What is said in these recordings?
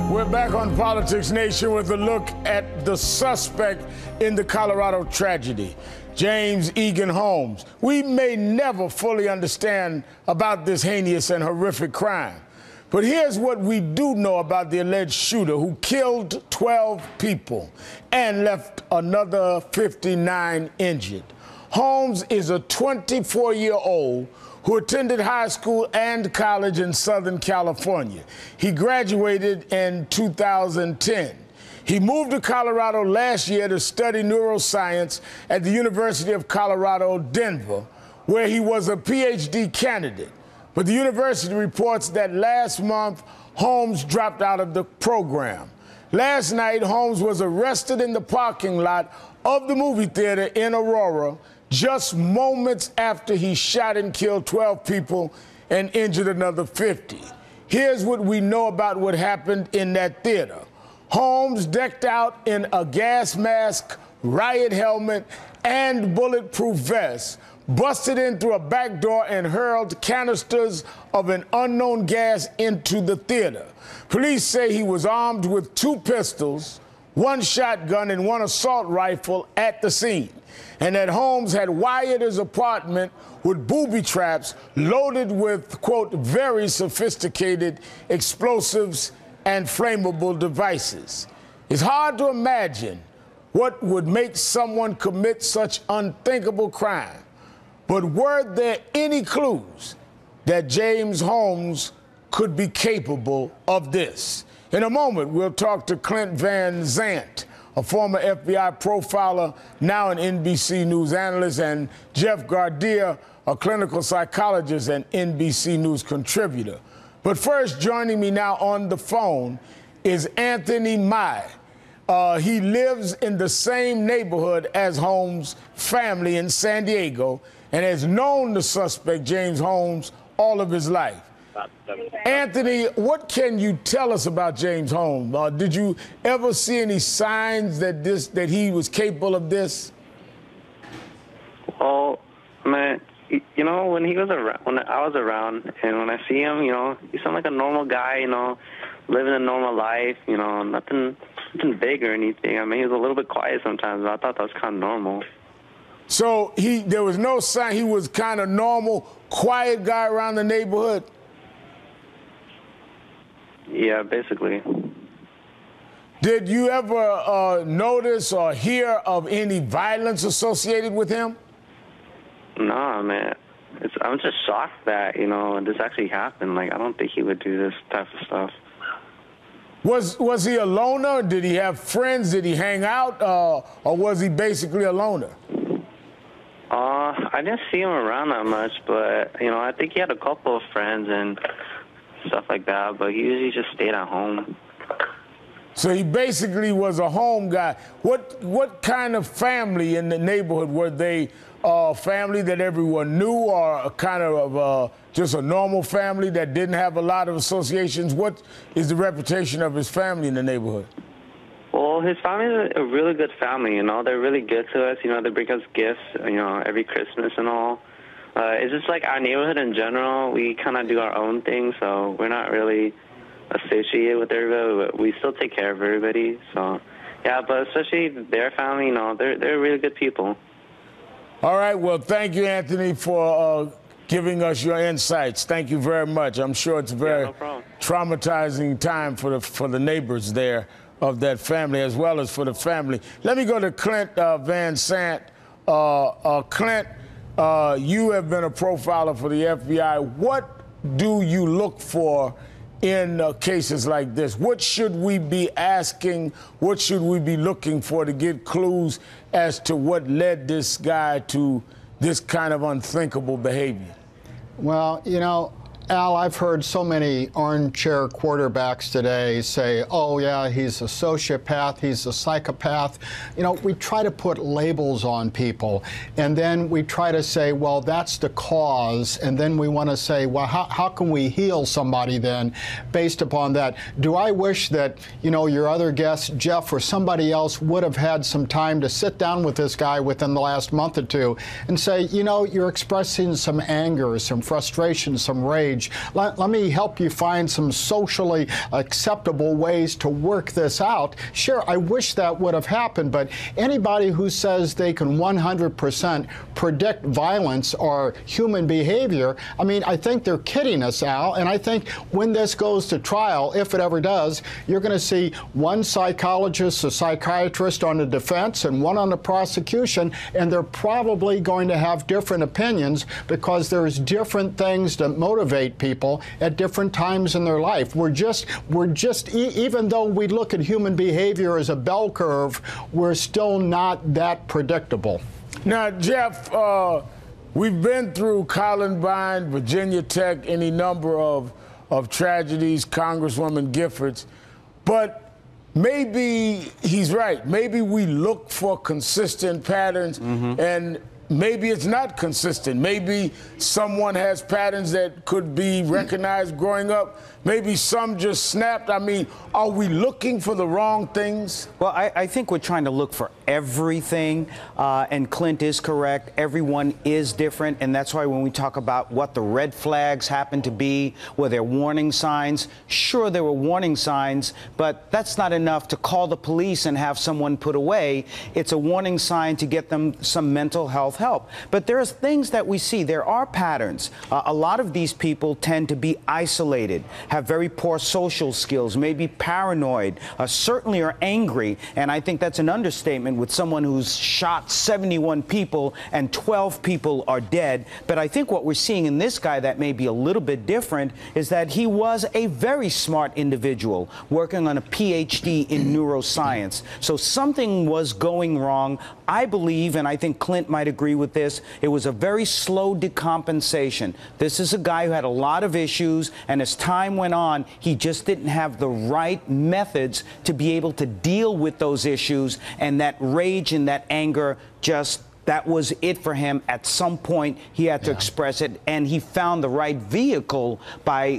We're back on Politics Nation with a look at the suspect in the Colorado tragedy, James Eagen Holmes. We may never fully understand about this heinous and horrific crime, but here's what we do know about the alleged shooter who killed 12 people and left another 59 injured. Holmes is a 24-year-old who attended high school and college in Southern California. He graduated in 2010. He moved to Colorado last year to study neuroscience at the University of Colorado, Denver, where he was a PhD candidate. But the university reports that last month, Holmes dropped out of the program. Last night, Holmes was arrested in the parking lot of the movie theater in Aurora, just moments after he shot and killed 12 people and injured another 50. Here's what we know about what happened in that theater. Holmes, decked out in a gas mask, riot helmet, and bulletproof vest, busted in through a back door and hurled canisters of an unknown gas into the theater. Police say he was armed with 2 pistols, 1 shotgun, and 1 assault rifle at the scene, and that Holmes had wired his apartment with booby traps loaded with, quote, very sophisticated explosives and flammable devices. It's hard to imagine what would make someone commit such unthinkable crime, but were there any clues that James Holmes could be capable of this? In a moment, we'll talk to Clint Van Zandt, a former FBI profiler, now an NBC News analyst, and Jeff Gardia, a clinical psychologist and NBC News contributor. But first, joining me now on the phone is Anthony Mai. He lives in the same neighborhood as Holmes' family in San Diego and has known the suspect, James Holmes, all of his life. Anthony, what can you tell us about James Holmes? Did you ever see any signs that he was capable of this? Well, man, you know, when he was around, when I was around, and when I see him, you know, he sounds like a normal guy, you know, living a normal life, you know, nothing big or anything. I mean, he was a little bit quiet sometimes, but I thought that was kind of normal. So there was no sign he was kind of normal, quiet guy around the neighborhood? Yeah, basically. Did you ever notice or hear of any violence associated with him? Nah, man. I'm just shocked that, you know, this actually happened. Like, I don't think he would do this type of stuff. Was he a loner? Did he have friends? Did he hang out? Or was he basically a loner? I didn't see him around that much, but, you know, I think he had a couple of friends and stuff like that, but he usually just stayed at home. So he basically was a home guy. What kind of family in the neighborhood? Were they family that everyone knew, or a kind of just a normal family that didn't have a lot of associations? What is the reputation of his family in the neighborhood? Well, his family is a really good family, you know. They're really good to us. You know, they bring us gifts, you know, every Christmas and all. It's just like our neighborhood in general. We kind of do our own thing, so we're not really associated with everybody, but we still take care of everybody. So, yeah, but especially their family, you know, they're really good people. All right, well, thank you, Anthony, for giving us your insights. Thank you very much. I'm sure it's a very traumatizing time for the neighbors there of that family, as well as for the family. Let me go to Clint Van Zandt. Clint, you have been a profiler for the FBI. What do you look for in cases like this? What should we be asking? What should we be looking for to get clues as to what led this guy to this kind of unthinkable behavior? Well, you know, Al, I've heard so many armchair quarterbacks today say, oh, yeah, he's a sociopath, he's a psychopath. You know, we try to put labels on people, and then we try to say, well, that's the cause, and then we want to say, well, how can we heal somebody then based upon that? Do I wish that, you know, your other guest, Jeff, or somebody else would have had some time to sit down with this guy within the last month or two and say, you know, you're expressing some anger, some frustration, some rage. rage. Let me help you find some socially acceptable ways to work this out. Sure, I wish that would have happened, but anybody who says they can 100% predict violence or human behavior, I mean, I think they're kidding us, Al, and I think when this goes to trial, if it ever does, you're going to see one psychologist, a psychiatrist on the defense and one on the prosecution, and they're probably going to have different opinions because there's different things that motivate people at different times in their life. Even though we look at human behavior as a bell curve, we're still not that predictable. Now, Jeff, we've been through Columbine, Virginia Tech, any number of tragedies, Congresswoman Giffords, but maybe he's right. Maybe we look for consistent patterns, and maybe it's not consistent. Maybe someone has patterns that could be recognized growing up. Maybe some just snapped. I mean, are we looking for the wrong things? Well, I think we're trying to look for everything, and Clint is correct. Everyone is different, and that's why when we talk about what the red flags happen to be, were there warning signs? Sure, there were warning signs, but that's not enough to call the police and have someone put away. It's a warning sign to get them some mental health help. But there's things that we see. There are patterns. A lot of these people tend to be isolated, have very poor social skills, maybe paranoid, certainly are angry, and I think that's an understatement with someone who's shot 71 people and 12 people are dead. But I think what we're seeing in this guy that may be a little bit different is that he was a very smart individual working on a PhD in neuroscience. So something was going wrong. I believe, and I think Clint might agree with this, it was a very slow decompensation. This is a guy who had a lot of issues, and as time went on, he just didn't have the right methods to be able to deal with those issues, and that rage and that anger that was it for him. At some point, he had to express it, and he found the right vehicle by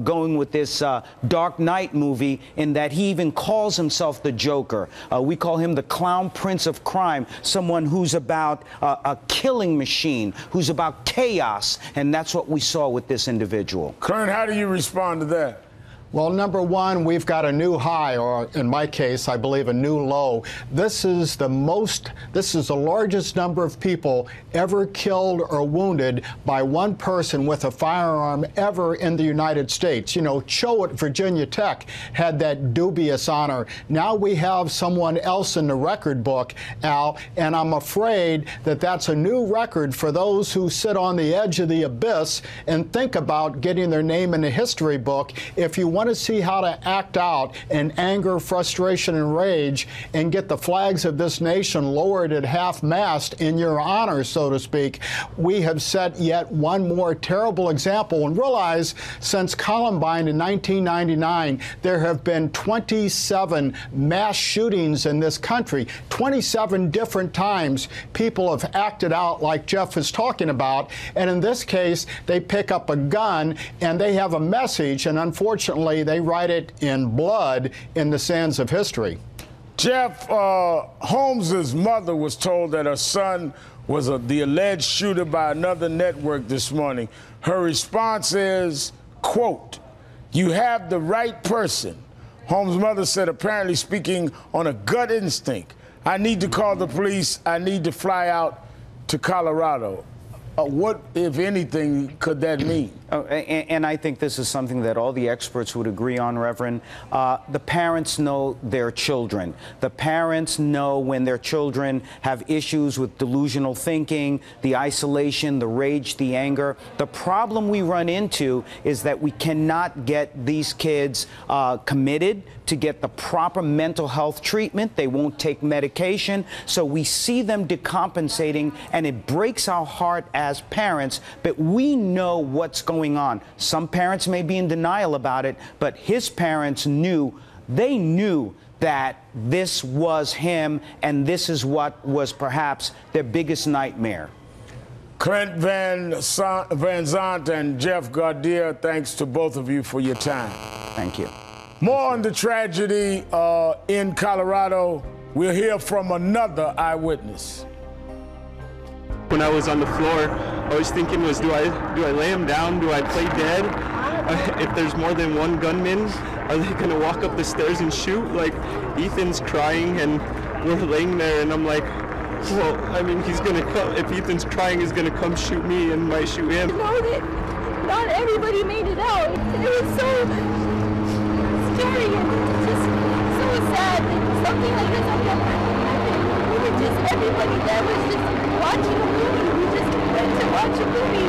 going with this Dark Knight movie, in that he even calls himself the Joker. We call him the Clown Prince of Crime, someone who's about a killing machine, who's about chaos, and that's what we saw with this individual. Clint, how do you respond to that? Well, number one, we've got a new high, or in my case, I believe a new low. This is the largest number of people ever killed or wounded by one person with a firearm ever in the United States. You know, Cho at Virginia Tech had that dubious honor. Now we have someone else in the record book, Al, and I'm afraid that that's a new record for those who sit on the edge of the abyss and think about getting their name in the history book. If you want to see how to act out in anger, frustration, and rage and get the flags of this nation lowered at half-mast in your honor, so to speak, we have set yet one more terrible example. And realize, since Columbine in 1999, there have been 27 mass shootings in this country. 27 different times people have acted out like Jeff is talking about, and in this case, they pick up a gun and they have a message, and unfortunately, they write it in blood in the sands of history. Jeff, Holmes's mother was told that her son was the alleged shooter by another network this morning. Her response is, quote, "You have the right person." Holmes' mother said, apparently speaking on a gut instinct, "I need to call the police. I need to fly out to Colorado." What, if anything, could that mean? Oh, and I think this is something that all the experts would agree on, Reverend. The parents know their children. The parents know when their children have issues with delusional thinking, the isolation, the rage, the anger. The problem we run into is that we cannot get these kids committed to get the proper mental health treatment. They won't take medication. So we see them decompensating, and it breaks our heart as parents, but we know what's going on. Some parents may be in denial about it, but his parents knew. They knew that this was him, and this is what was perhaps their biggest nightmare. Clint Van Zandt and Jeff Gardier, thanks to both of you for your time. Thank you. More on the tragedy in Colorado. We'll hear from another eyewitness. When I was on the floor, I was thinking was, do I lay him down? Do I play dead? If there's more than one gunman, are they gonna walk up the stairs and shoot? Like, Ethan's crying and we're laying there, and I'm like, well, I mean, he's gonna come. If Ethan's crying, he's gonna come shoot me and might shoot him. You know that not everybody made it out. It was so scary and just so sad that something like this happened. We were just, everybody there was just watching a movie. We just went to watch a movie.